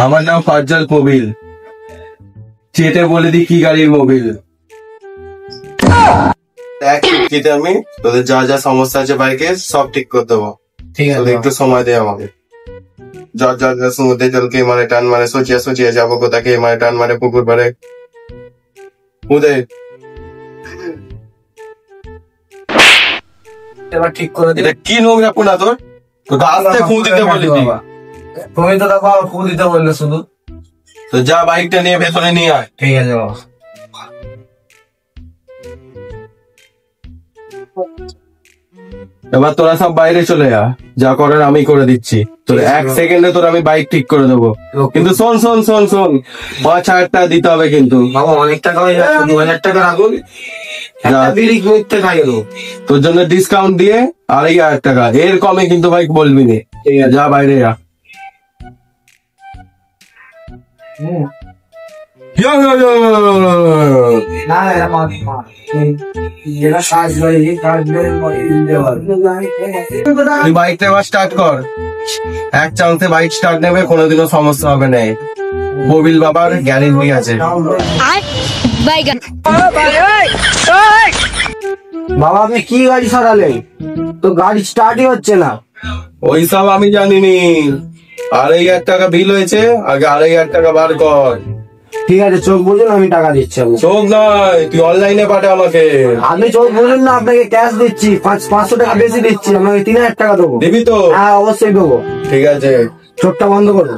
আমার নাম ফাজ্জাল কবিল। চেটে বলে দি কি গাড়ির মোবিল। দেখ চুক্তিতে আমি তোদের যা যা সমস্যা আছে বাইকে সব ঠিক করে দেবো। ঠিক আছে, একটু সময় দে আমাকে। সমুদ্রে জলকে মারে টান মারে সোচিয়া সোচিয়া যাবো কোথাকে মারে টান মারে পুকুর পারে উদয়। এবার ঠিক করে দিলে এটা কি নোংরা পোনা তোর? তোকে আসতে ফু দিতে বলি তুমি তো দেখো ফু দিতে বললে শুধু। তো যা বাইকটা নিয়ে ভেতরে নিয়ে আয়। ঠিক আছে বাবা। এবার তোরা সব বাইরে চলে যা করার আমি করে দিচ্ছি। তোর এক সেকেন্ডে তোর আমি বাইক ঠিক করে দেবো। কিন্তু শোন শোন শোন শোন 5,000 টাকা দিতে হবে কিন্তু। বাবা অনেক টাকা হয়ে যাচ্ছে, 2,000 টাকা রাখুন। তোর জন্য ডিসকাউন্ট দিয়ে 2,500 টাকা, এর কমে কিন্তু বাইক বলবি না। যা বাইরে যা। তুই বাইকটা এবার স্টার্ট কর। এক চান্সে বাইক স্টার্ট নেবে, কোনোদিনও সমস্যা হবে না। মোবিল বাবার গ্যারেন্টি আছে। বাবা আপনি কি গাড়ি সারালেন? তো গাড়ি স্টার্টই হচ্ছে না। ওইসব আমি জানিনি। 2,500 টাকা বিল হয়েছে, আগে 2,500 টাকা বার কর। ঠিক আছে চোখ বুঝুন, আমি টাকা দিচ্ছি। চোখ নয়, তুই অনলাইনে পাঠা আমাকে। আপনি চোখ বুঝুন না, আপনাকে ক্যাশ দিচ্ছি। 500 টাকা বেশি দিচ্ছি, আপনাকে 3,000 টাকা দেবো। দিবি তো? হ্যাঁ অবশ্যই দেবো। ঠিক আছে, চোখটা বন্ধ করো।